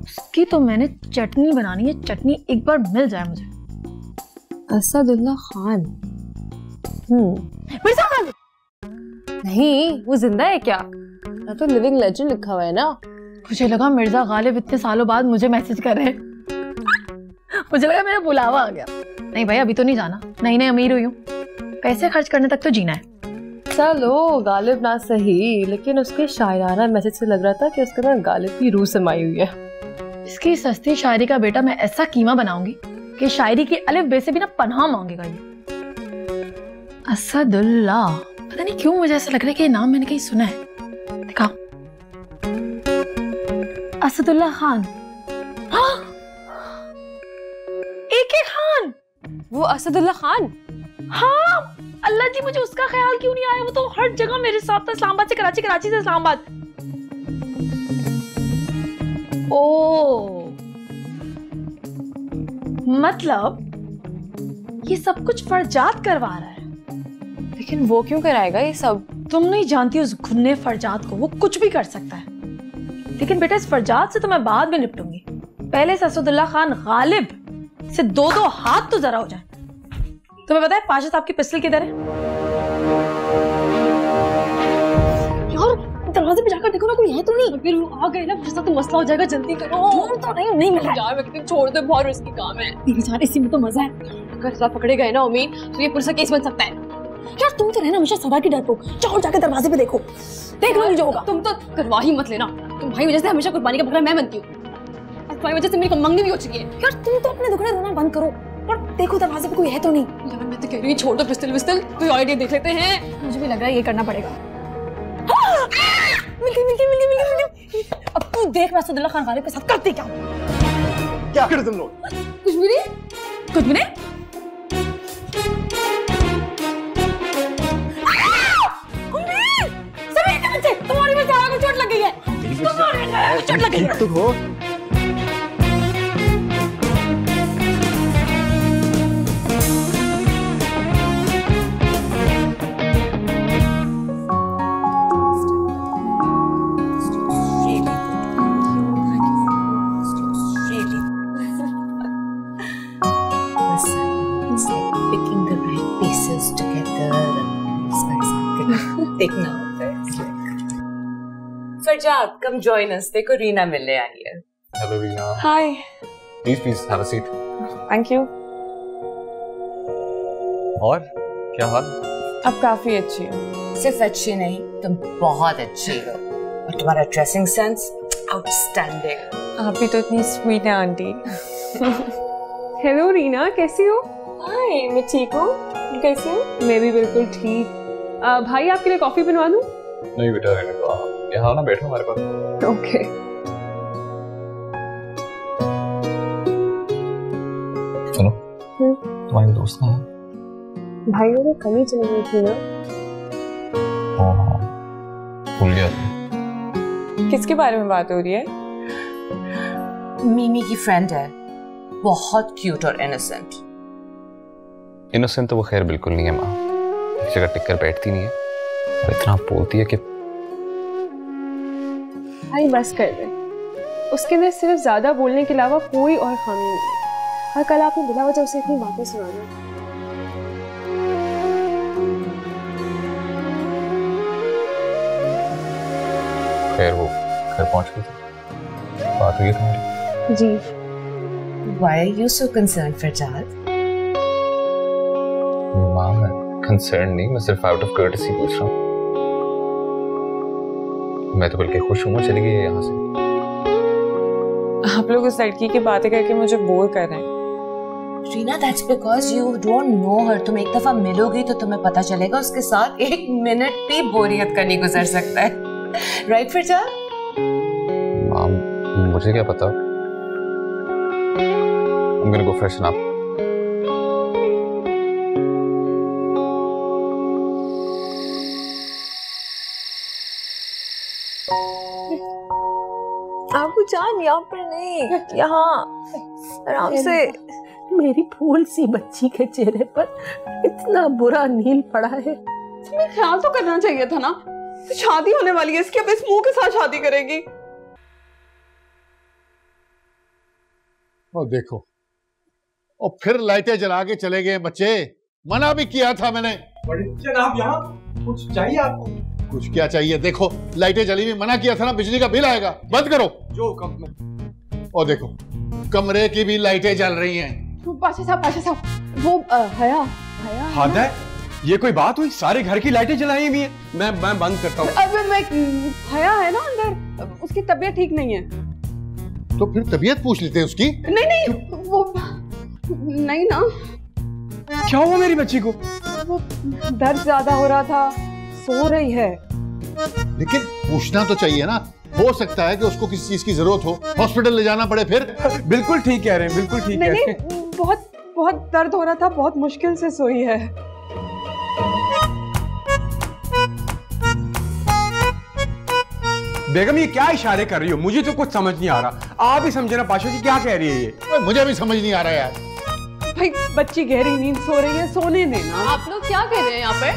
उसकी तो मैंने चटनी बनानी है, चटनी एक बार मिल जाए मुझे। असदुल्ला खान। मिर्जा गालिब नहीं, वो जिंदा है क्या? मैं तो लिविंग लेजेंड लिखा हुआ है ना। मुझे लगा मिर्जा गालिब इतने सालों बाद मुझे मैसेज कर रहे हैं। मुझे लगा मेरा बुलावा आ गया। नहीं भाई, अभी तो नहीं जाना, नई नई अमीर हुई हूँ, पैसे खर्च करने तक तो जीना है। चलो गालिब ना सही, लेकिन उसके शायराना मैसेज से लग रहा था कि उसके अंदर गालिब की रूह समाई हुई है। इसकी सस्ती शायरी का बेटा मैं ऐसा कीमा बनाऊंगी कि शायरी की अलिफ बे से भी ना पनाह मांगेगा ये। असदुल्ला, पता नहीं क्यों मुझे ऐसा लग रहा है कि ये नाम मैंने कहीं सुना है। दिखा, असदुल्ला खान। हाँ, AK खान। वो असदुल्ला खान? हाँ, अल्लाह जी, मुझे उसका ख्याल क्यों नहीं आया? वो तो हर जगह मेरे साथ था, इस्लामाबाद से कराची, कराची से इस्लामाबाद। ओ, मतलब ये सब कुछ फरजाद करवा रहा है। लेकिन वो क्यों कराएगा ये सब? तुम नहीं जानती उस घुन्ने फरजाद को, वो कुछ भी कर सकता है। लेकिन बेटा, इस फरजाद से तो मैं बाद में निपटूंगी। पहले से असदुल्ला खान गालिब से दो हाथ तो जरा हो जाए। तुम्हें पता है पाशा साहब की पिस्टल किधर है? यार, दरवाजे पे जाकर देखो ना, कोई है तो नहीं। फिर वो आ गए ना, फिर तो मसला हो जाएगा, जल्दी करो। तो नहीं मिल रहा यार, मैं छोड़ दे, बहुत रिस्की काम है। तेरी जान, इसी में तो मजा है। अगर साहब पकड़े गए ना उम्मीद, तो ये पुलिस का केस बन सकता है। यार तुम तो रहना हमेशा सदा की डरपोक। जाओ जाके दरवाजे पे देखो, देख लो जो होगा। तुम तो करवा ही मत लेना। तुम्हारी वजह से हमेशा कुर्बानी का बकरा मैं बनती हूँ, और तुम्हारी वजह से मेरी मंगनी भी हो चुकी है। यार तुम तो अपने दुखड़े रोना बंद करो और देखो दरवाजे पे कोई है तो नहीं। यार मैं तो कह रही हूँ, छोड़ दो पिस्टल विस्टल, कोई आइडिया देख लेते हैं। मुझे भी लग रहा है ये करना पड़ेगा। मिल गई। अब तू देख मैं असदुल्ला खान गालिब के साथ करती क्या कर तुम लोग? कुछ भी नहीं। तुम्हारी वजह से आगे चोट लग गई है। चोट लग गई है। तो हो। देखना होता है। Farzad, come join us. देखो रीना मिलने आई है। Hello Reena. Hi. Please have a seat. Thank you. और क्या हाल? अब काफी अच्छी हो। सिर्फ अच्छी नहीं, तुम बहुत अच्छी हो, और तुम्हारा ड्रेसिंग सेंस आउटस्टैंडिंग। आप भी तो इतनी स्वीट है आंटी। हेलो रीना, कैसी हो? हाय, मैं ठीक हूँ, तुम कैसी हो? मैं भी बिल्कुल ठीक। भाई आपके लिए कॉफी बनवा दूं? नहीं बेटा, रहने दो, यहाँ ना बैठो हमारे पास। ओके। सुनो, तुम्हारी दोस्त कहाँ है? भाई मेरे कल ही चली गई थी ना। हाँ, भूल गया था। किसके बारे में बात हो रही है? मीमी की फ्रेंड है, बहुत क्यूट और इनोसेंट। इनोसेंट तो वो खैर बिल्कुल नहीं है माँ, एक जगह टिक कर बैठती नहीं है और इतना बोलती है कि भाई बस कर दे। उसके अंदर सिर्फ ज्यादा बोलने के अलावा कोई और खामी नहीं है, और कल आपने बिना वजह उसे इतनी बातें सुनाई। खैर वो घर पहुंच गई थी, बात हुई तुम्हारी? जी। Why are you so concerned, Farzad? माँ, मैं कंसर्न नहीं, मैं सिर्फ आउट ऑफ कर्टेसी पूछ रहा हूँ। मैं तो बल्कि खुश हूँ चली गई है यहाँ से। आप लोग उस लड़की की बातें करके मुझे बोर कर रहे हैं। Reena, that's because you don't know her. तुम एक दफा मिलोगी तो तुम्हें पता चलेगा उसके साथ एक मिनट भी बोरियत का नहीं गुजर सकता है। राइट फरजाद? माँ, मुझे क्या पता। I'm gonna go freshen up. आपको जान यहाँ पर नहीं, यहाँ आराम से। मेरी फूल सी बच्ची के चेहरे पर इतना बुरा नील पड़ा है। तुम्हें ख्याल तो करना चाहिए था ना, तो शादी होने वाली है इसकी, अब इस मुंह के साथ शादी करेगी। और देखो, और फिर लाइटें जला के चले गए बच्चे। मना भी किया था मैंने। जनाब यहाँ कुछ चाहिए आपको? कुछ क्या चाहिए? देखो लाइटें जली हुई, मना किया था ना, बिजली का बिल आएगा, बंद करो। जो हुक्म। और देखो कमरे की भी लाइटें जल रही हैं। पाशा साहब, वो हया हद है, ये कोई बात हुई? सारे घर की लाइटें जलाई हुई हैं। मैं बंद करता हूँ। अब मैं हया है ना अंदर, उसकी तबीयत ठीक नहीं है। तो फिर तबीयत पूछ लेते हैं उसकी। नहीं वो नहीं ना, क्या हुआ मेरी बच्ची को? वो दर्द ज्यादा हो रहा था, सो रही है। लेकिन पूछना तो चाहिए ना, हो सकता है कि उसको किसी चीज की जरूरत हो, हॉस्पिटल ले जाना पड़े फिर। बिल्कुल ठीक कह रहे हैं, बिल्कुल ठीक कह रहे हैं। नहीं, बहुत दर्द हो रहा था, बहुत मुश्किल से सोई है। बेगम ये क्या इशारे कर रही हो? मुझे तो कुछ समझ नहीं आ रहा। आप ही समझे ना पाशा जी क्या कह रही है ये? मुझे भी समझ नहीं आ रहा यार। भाई बच्ची गहरी नींद सो रही है, सोने देना। आप लोग क्या कर रहे हैं यहाँ पे?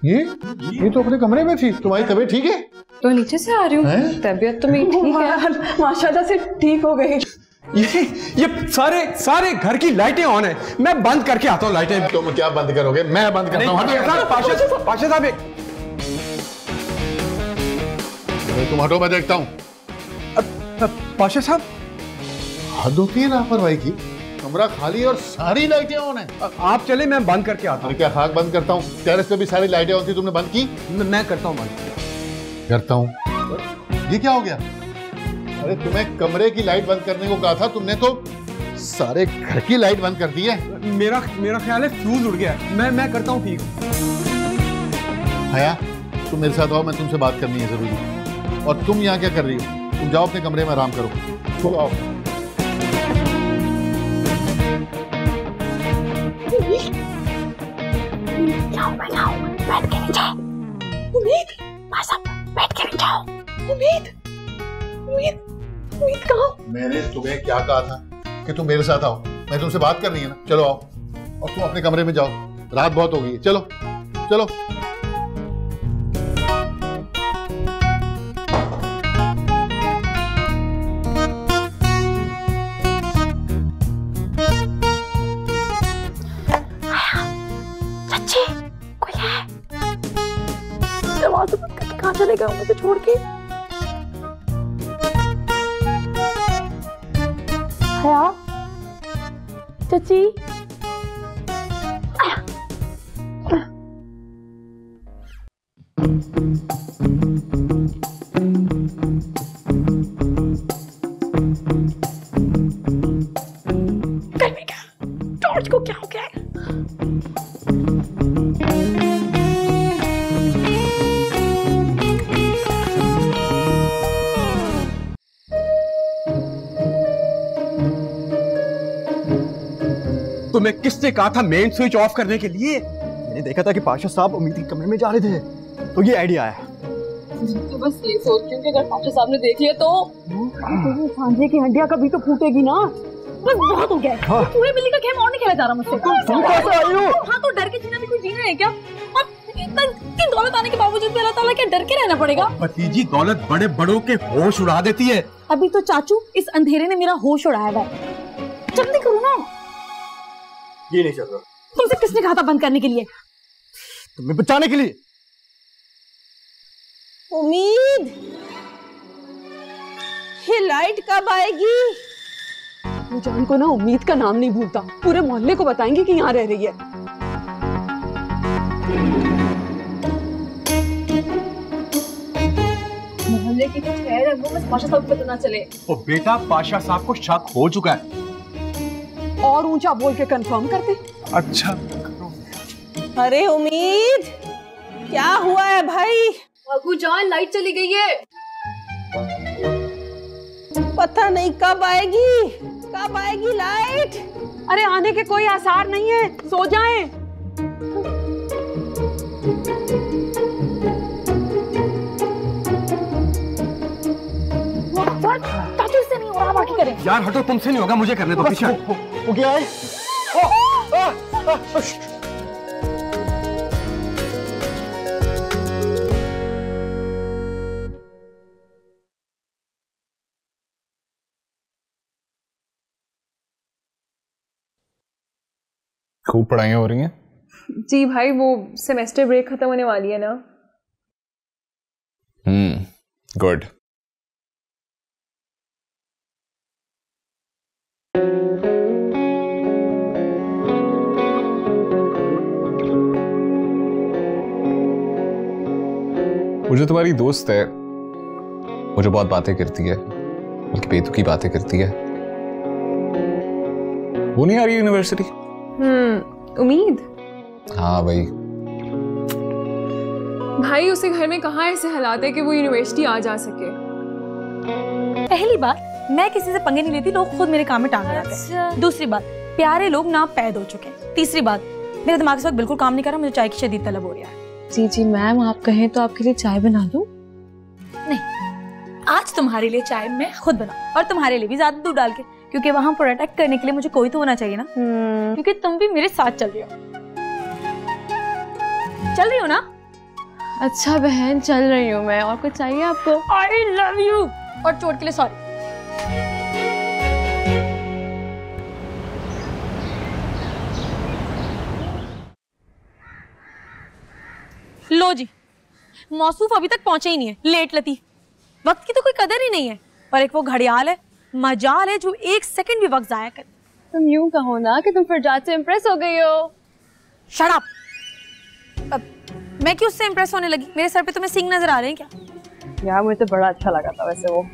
ये तो अपने कमरे में थी। तुम्हारी तबीयत ठीक है? तो नीचे से आ रही हूँ, तबीयत तो मेरी ठीक है। माशाल्लाह से ठीक हो गई। ये सारे घर की लाइटें ऑन है। मैं बंद करके आता हूँ लाइटें। तुम क्या बंद करोगे? मैं बंद करता हूँ। पाशा साहब तुम हटो, मैं देखता हूँ। पाशा साहब हद होती है लापरवाही की। कमरा खाली और सारी लाइटें ऑन है। आप चले, मैं बंद करके आता हूँ। क्या खाक बंद करता हूँ? टेरेस पे भी सारी लाइटें ऑन थी, तुमने बंद की? मैं करता हूँ बंद। करता हूँ? ये क्या हो गया? अरे तुम्हें कमरे की लाइट बंद करने को कहा था, तुमने तो सारे घर की लाइट बंद कर दी है। मेरा ख्याल है फ्यूज उड़ गया है। मैं करता हूँ ठीक। हया तुम मेरे साथ आओ, मैं तुमसे बात करनी है जरूरी। और तुम यहाँ क्या कर रही हो? तुम जाओ अपने कमरे में आराम करो। तो आओ। बैठ के नहीं जाओ। उम्मीद, बैठ के नहीं जाओ। उम्मीद कहाँ? मैंने तुम्हें क्या कहा था कि तुम मेरे साथ आओ? मैं तुमसे बात करनी है ना। चलो आओ, और तुम अपने कमरे में जाओ, रात बहुत हो गई है। चलो चलो। चाची कोई है? दरवाजा बंद करके कहाँ चले गए मुझे छोड़ के? हया, चाची, टॉर्च को क्या हो गया है? तुम्हें किसने कहा था मेन स्विच ऑफ करने के लिए? मैंने देखा था कि पाशा साहब उम्मीद के कमरे में जा रहे थे, तो ये आइडिया आया। तो बस ये सोच क्योंकि अगर पाशा साहब ने देख लिया तो सांझे की हड्डियां कभी तो फूटेगी ना। बस बहुत हो गया है। हाँ। चूहे बिल्ली का खेल और नहीं खेला जा रहा मुझसे। तुम कैसे आई हो? हाँ तो डर के जीना भी कोई जीना है क्या? और इतनी दौलत आने के बावजूद भी अल्लाह ताला क्या डर के रहना पड़ेगा? भतीजी दौलत बड़े बड़ों के होश उड़ा देती है। अभी तो चाचू इस अंधेरे ने मेरा होश उड़ाया हुआ है। जल्दी करो ना। ये नहीं चल रहा। तुमसे किसने कहा था बंद करने के लिए? तुम्हें बचाने के लिए। उम्मीद, ये लाइट कब आएगी? वो जान को ना उम्मीद का नाम नहीं भूलता, पूरे मोहल्ले को बताएंगे कि यहाँ रह रही है। मोहल्ले की कुछ खैर है, वो बस पाशा साहब को पता ना चले। ओ बेटा, पाशा साहब को शक हो चुका है। और ऊंचा बोल के कंफर्म करते। अच्छा। अरे उम्मीद, क्या हुआ है भाई? अबू जान लाइट चली गई है। पता नहीं कब आएगी लाइट। अरे आने के कोई आसार नहीं है, सो जाएं। चाचू से नहीं हो रहा, बाकी करें। यार हटो, तुमसे नहीं होगा, मुझे करने दो। पीछे वो क्या है? खूब पढ़ाइयाँ हो रही हैं? जी भाई, वो सेमेस्टर ब्रेक खत्म होने वाली है ना। गुड। वो जो तुम्हारी दोस्त है, वो जो बहुत बातें करती है, बल्कि बेतुकी बातें करती है, वो नहीं आ रही यूनिवर्सिटी? उम्मीद। हाँ भाई। भाई उसके घर में कहाँ ऐसे हालात है कि वो यूनिवर्सिटी आ जा सके। पहली बात, मैं किसी से पंगे नहीं लेती, लोग खुद मेरे काम में टांग लगाते हैं। दूसरी बात, प्यारे लोग ना पैद हो चुके हैं। तीसरी बात, मेरा दिमाग इस वक्त बिल्कुल काम नहीं कर रहा, मुझे चाय की शदीद तलब हो रहा है। जी मैम, आप कहें तो आपके लिए चाय बना दूं? नहीं, आज तुम्हारे लिए चाय मैं खुद बनाऊं, और तुम्हारे लिए भी ज्यादा दूध डाल के, क्योंकि वहां पर अटैक करने के लिए मुझे कोई तो होना चाहिए ना। क्योंकि तुम भी मेरे साथ चल रही हो ना? अच्छा बहन, चल रही हूँ मैं। और कुछ चाहिए आपको? I love you। और चोट के लिए सॉरी। लो जी, मौसूफ अभी तक पहुंचे ही नहीं है, लेट लतीफ। वक्त की तो कोई कदर ही नहीं है। और एक वो घड़ियाल है, मजाल है, जो 1 सेकंड भी वक्त जाया कर। तुम यूं कहो ना कि तुम फरजाद से इम्प्रेस हो गई हो। Shut up. अब मैं क्यों उससे इम्प्रेस होने लगी? मेरे सर पे तुम्हें सिंग नजर आ रहे हैं क्या? यार मुझे तो बड़ा अच्छा लगा था वैसे वो।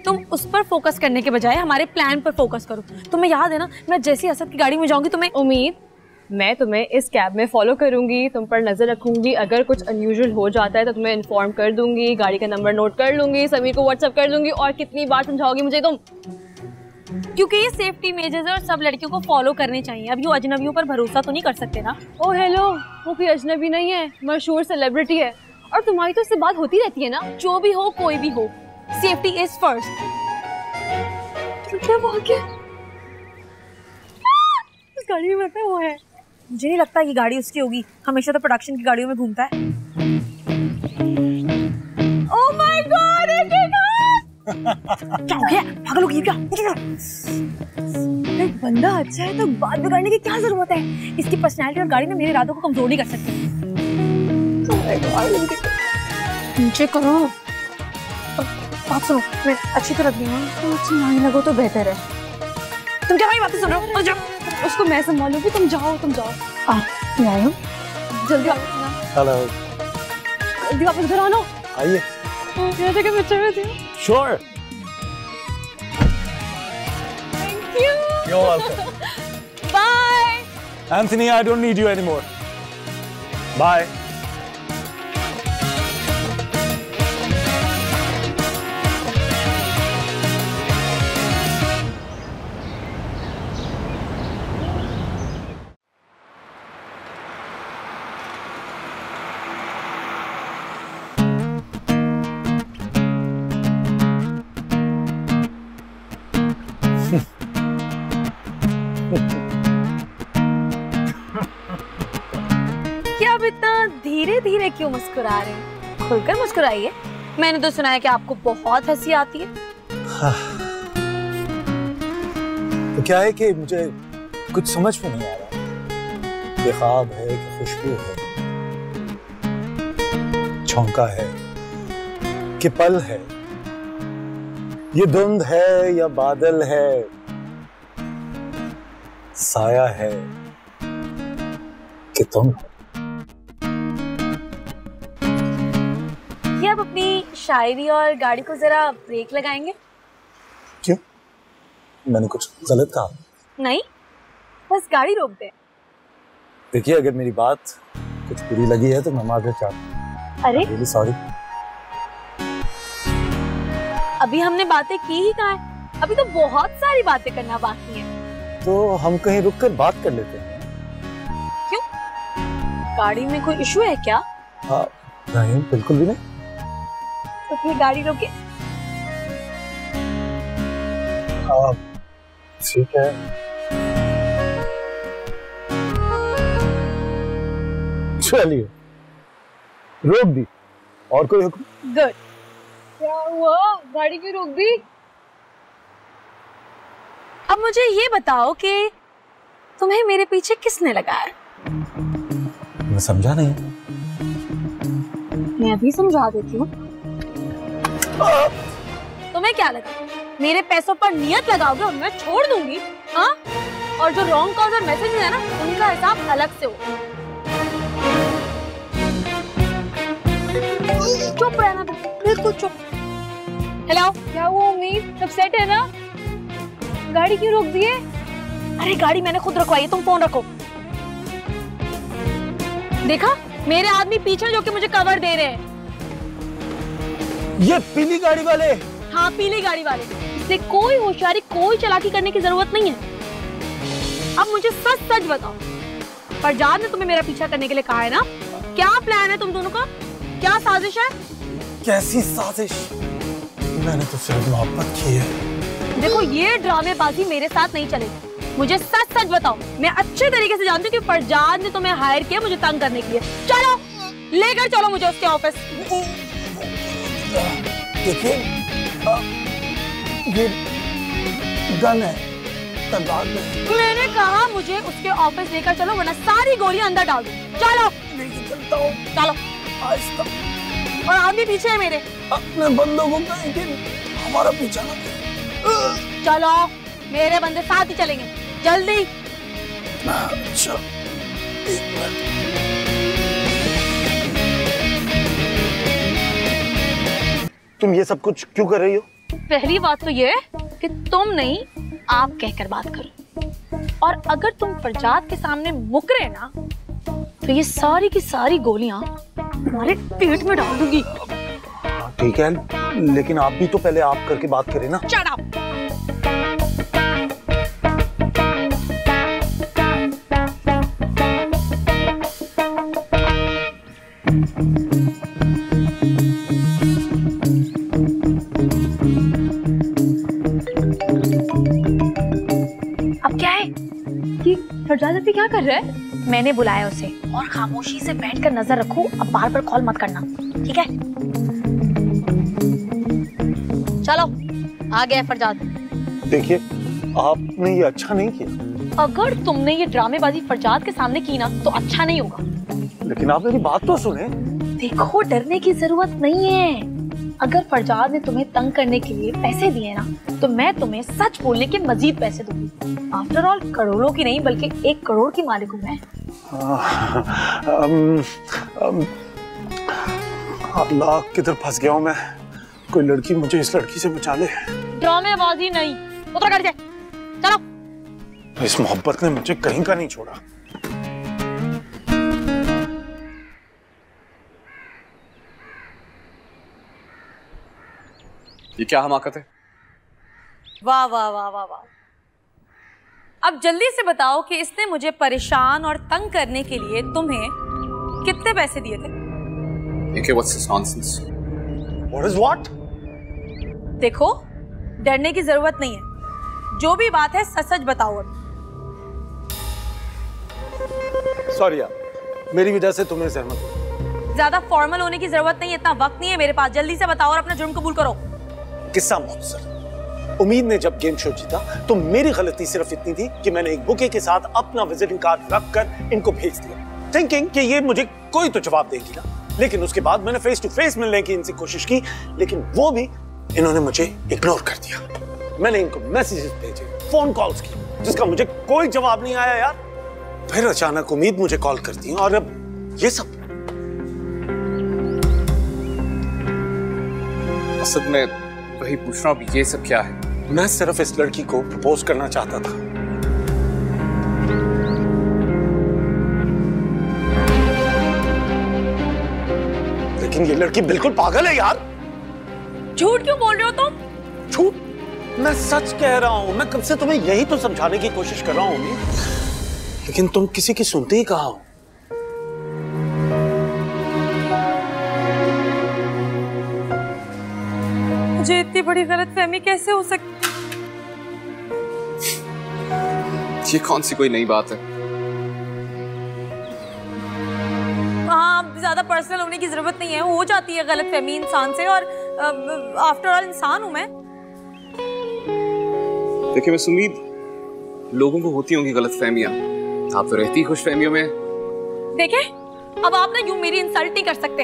तुम उस पर फोकस करने के बजाय हमारे प्लान पर फोकस करो। तुम्हें याद है ना, मैं जैसी असद की गाड़ी में जाऊंगी तुम्हें उम्मीद, मैं तुम्हें इस कैब में फॉलो करूंगी, तुम पर नजर रखूंगी। अगर कुछ अनयूजुअल हो जाता है तो तुम्हें इन्फॉर्म कर दूंगी, गाड़ी का नंबर नोट कर लूंगी, समीर को व्हाट्सएप कर दूंगी। और कितनी बार समझाओगी मुझे तुम? क्योंकि ये सेफ्टी मेजर्स है और सब लड़कियों को फॉलो करने चाहिए। अब ये अजनबियों पर भरोसा तो नहीं कर सकते ना। ओ हेलो, वो कोई अजनबी नहीं है, मशहूर सेलिब्रिटी है। और तुम्हारी तो इससे बात होती रहती है ना। जो भी हो, कोई भी हो, सेफ्टी इज फर्स्ट। क्या हो गया? इस गाड़ी में बैठा हुआ है। मुझे नहीं लगता ये गाड़ी उसकी होगी, हमेशा तो प्रोडक्शन की गाड़ियों में घूमता है। ओह माय गॉड, क्या हो गया? पागल हो गई क्या? एक बंदा अच्छा है तो बात बिगाड़ने की क्या जरूरत है? इसकी पर्सनैलिटी और गाड़ी ने मेरे इरादों को कमजोर नहीं कर सकती। नीचे करो। बात सुनो, मैं अच्छी तरह रख दूंगा, तुम अच्छी ना लगो तो बेहतर है। तुम क्या हमारी बातें सुन रहे हो? जाओ। उसको मैं संभालूंगी, तुम जाओ। मैं आई हूँ, जल्दी वापस। हेलो, जल्दी वापस घर आना। आइए। जैसे कि पिक्चर में थी। Sure. Thank you. You're welcome. Bye. Anthony, I don't need you anymore. Bye. क्या अब इतना धीरे धीरे क्यों मुस्कुरा रहे हैं? खुलकर मुस्कुराइए। मैंने तो सुना है कि आपको बहुत हंसी आती है। तो क्या है कि मुझे कुछ समझ में नहीं आ रहा। ये ख्वाब है कि खुशबू है, झोंका है कि पल है, ये धुंध है या बादल है, साया है कि तुम। क्या आप अपनी शायरी और गाड़ी को जरा ब्रेक लगाएंगे? क्यों? मैंने कुछ गलत कहा? नहीं, बस गाड़ी रोक दे। देखिए, अगर मेरी बात कुछ बुरी लगी है तो मैं माफी चाहता हूँ। अरे रियली सॉरी। अभी हमने बातें की ही कहाँ है? अभी तो बहुत सारी बातें करना बाकी है। तो हम कहीं रुक कर बात कर लेते हैं। क्यों? गाड़ी में कोई इशू है क्या? हाँ, नहीं, बिल्कुल भी नहीं। तो फिर गाड़ी रोके। ठीक है। चलिए, रोक दी। और कोई हुक्म? गुड। क्या हुआ? गाड़ी क्यों रोक दी? अब मुझे ये बताओ कि तुम्हें मेरे पीछे किसने लगाया? मैं समझा नहीं। मैं अभी समझा देती हूँ। तुम्हें क्या लगा मेरे पैसों पर नियत लगाओगे और मैं छोड़ दूंगी? हाँ? और जो रॉन्ग कॉल्स और मैसेजेस है ना, उनका हिसाब अलग से हो। चुप रहना, बिल्कुल चुप। हेलो, क्या हुआ उम्मीद? सब सेट है ना? गाड़ी क्यों रोक दी है? अरे गाड़ी मैंने खुद रखवाई है, तुम फोन रखो। देखा, मेरे आदमी पीछे जो कि मुझे कवर दे रहे हैं। ये पीली गाड़ी वाले? हाँ, पीली गाड़ी वाले। इससे कोई होशियारी, कोई चालाकी करने की जरूरत नहीं है। अब मुझे सच सच बताओ, फरजाद ने तुम्हें मेरा पीछा करने के लिए कहा है ना? क्या प्लान है तुम दोनों का? क्या साजिश है? कैसी साजिश? मैंने तो सिर्फ मोहब्बत की है। देखो, ये ड्रामेबाजी मेरे साथ नहीं चलेगी। मुझे सच सच बताओ। मैं अच्छे तरीके से जानती हूँ कि फरजाद ने तुम्हें हायर किया मुझे तंग करने के लिए। चलो, लेकर चलो मुझे उसके ऑफिस। देखिए, ये गन है, तलवार में। मैंने कहा मुझे उसके ऑफिस लेकर चलो, वरना सारी गोलियां अंदर डाल दो। चलो। नहीं चलता हूँ। चलो। आहिस्ता। और आदमी पीछे है मेरे। अपने बंदों को कहेंगे हमारा पीछा ना करें। चलो, मेरे बंदे साथ ही चलेंगे। जल्दी। अच्छा, एक मिनट। तुम ये सब कुछ क्यों कर रही हो? पहली बात तो ये कि तुम नहीं, आप कहकर बात करो। और अगर तुम फरजाद के सामने मुकरे ना, तो ये सारी की सारी गोलियां तुम्हारे पेट में डाल दूंगी। ठीक है, लेकिन आप भी तो पहले आप करके बात करें ना। Shut up! अब क्या है कि फरजाद अभी क्या कर रहा है? मैंने बुलाया उसे, और खामोशी से बैठकर नजर रखो। अब बार बार कॉल मत करना, ठीक है? चलो, आ गया फरजाद। देखिए, आपने ये अच्छा नहीं किया। अगर तुमने ये ड्रामेबाजी फरजाद के सामने की ना, तो अच्छा नहीं होगा। लेकिन आप मेरी बात तो सुने। देखो, डरने की जरूरत नहीं है। अगर फरजाद ने तुम्हें तंग करने के लिए पैसे दिए ना, तो मैं तुम्हें सच बोलने के मजीद पैसे दूंगी। आफ्टर ऑल, करोड़ों की नहीं बल्कि 1 करोड़ की मालिक हूँ मैं। अल्लाह, किधर फंस गया हूँ मैं? कोई लड़की मुझे इस लड़की से बचा ले। ड्रामेबाजी नहीं, उतर कर जाए। चलो। इस मोहब्बत ने मुझे कहीं का नहीं छोड़ा। ये क्या हमाकत है? वाह वाह वाह वाह वाह। अब जल्दी से बताओ कि इसने मुझे परेशान और तंग करने के लिए तुम्हें कितने पैसे दिए थे? what's this nonsense? What is what? देखो, डरने की जरूरत नहीं है। जो भी बात है सच सच बताओ। अब सॉरी यार, मेरी वजह से तुम्हें सहमत हो। ज्यादा फॉर्मल होने की जरूरत नहीं है, इतना वक्त नहीं है मेरे पास। जल्दी से बताओ और अपना जुर्म कबूल करो। किस्सा मुख्तसर। उम्मीद ने जब गेम शो जीता तो मेरी गलती सिर्फ इतनी थी कि मैंने एक बुके के साथ अपना विजिटिंग कार्ड रखकर इनको भेज दिया, थिंकिंग कि ये मुझे कोई तो जवाब देगी ना। लेकिन उसके बाद मैंने फेस टू फेस मिलने की इनसे कोशिश की, लेकिन वो भी इन्होंने मुझे इग्नोर कर दिया। मैंने इनको मैसेजेस भेजे, फोन कॉल्स की, जिसका मुझे कोई जवाब नहीं आया यार। फिर अचानक उम्मीद मुझे कॉल करती है और अब ये सब। असद, मैं वही पूछ रहा हूँ, ये सब क्या है? मैं सिर्फ इस लड़की को प्रपोज करना चाहता था। लेकिन ये लड़की बिल्कुल पागल है यार। झूठ क्यों बोल रहे हो तुम? झूठ? मैं सच कह रहा हूं। मैं कब से तुम्हें यही तो समझाने की कोशिश कर रहा हूं, लेकिन तुम किसी की सुनते ही कहाँ हो। मुझे इतनी बड़ी गलतफहमी कैसे हो सकती? ये कौन सी कोई नई बात है? हाँ, ज्यादा पर्सनल होने की जरूरत नहीं है। हो जाती है गलतफहमी इंसान से, और आफ्टर ऑल इंसान हूं मैं। देखिए मिस उम्मीद, लोगों को होती होंगी गलतफहमियां, आप तो रहती खुश फहमियों में। देखे, अब आप ना यूं मेरी इंसल्ट नहीं कर सकते।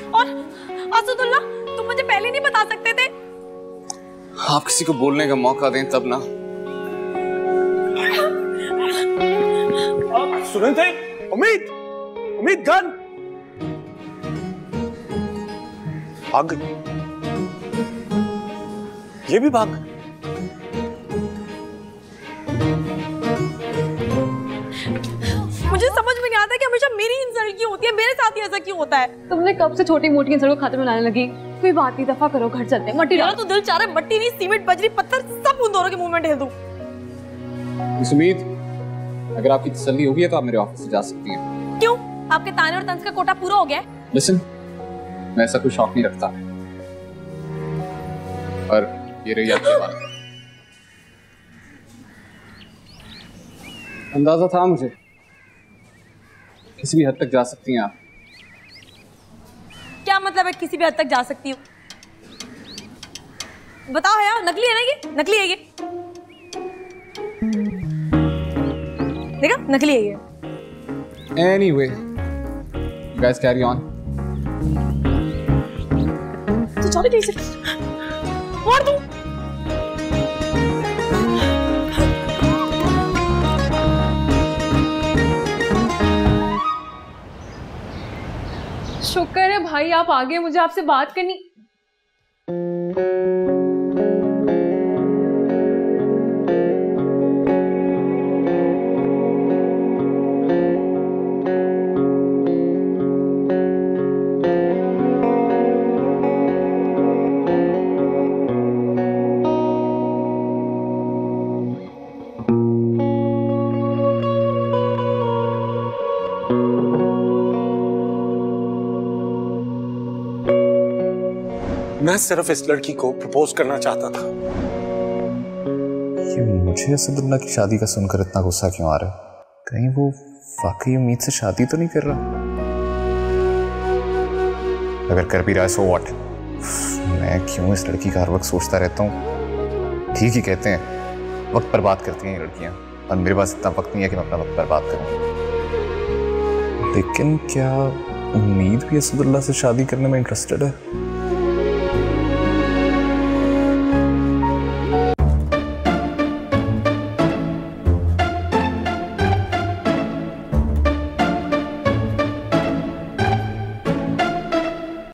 और असदुल्ला, तुम मुझे पहले नहीं बता सकते थे? आप किसी को बोलने का मौका दें तब ना। सुने थे? उम्मीद, उम्मीद गन भाग गई। ये भी भाग। मुझे समझ में नहीं आता कि हमेशा मेरी इंसल्ट क्यों होती है, मेरे साथ ही ऐसा क्यों होता है? तुमने कब से छोटी मोटी इंसल्ट को खाते में लाने लगी? कोई बात नहीं, दफा करो, घर चलते हैं। मट्टी यार तो दिल चाह रहा है मट्टी नहीं, सीमेंट, बजरी, पत्थर सब उन दोनों के मुंह में ढेल दूं। उम्मीद, अगर आपकी तसल्ली होगी तो आप मेरे ऑफिस से जा सकती हैं। क्यों? आपके ताने और तंज का कोटा पूरा हो गया है? लिसन, मैं ऐसा कोई शौक नहीं रखता। और ये रही आपकी बात। अंदाजा था मुझे, किसी भी हद तक जा सकती हैं आप। क्या मतलब है किसी भी हद तक जा सकती हूँ? बताओ यार, नकली है ना ये? नकली है ये? देखा, नकली है ये। Anyway, you guys carry on. तो चलो कैसे? मार दूं? शुक्र है भाई आप आ गए, मुझे आपसे बात करनी। मैं सिर्फ इस लड़की को प्रपोज करना चाहता था। ये मुझे असदुल्ला की शादी का सुनकर इतना गुस्सा क्यों आ रहा है? कहीं वो वाकई उम्मीद से शादी तो नहीं कर रहा? अगर कर भी रहा है सो व्हाट? मैं क्यों इस लड़की का हर वक्त सोचता रहता हूँ। ठीक ही कहते हैं, वक्त पर बात करती हैं ये लड़कियां, और मेरे पास इतना वक्त नहीं है कि मैं अपना वक्त पर बात करूं। लेकिन क्या उम्मीद भी असदुल्ला से शादी करने में इंटरेस्टेड है?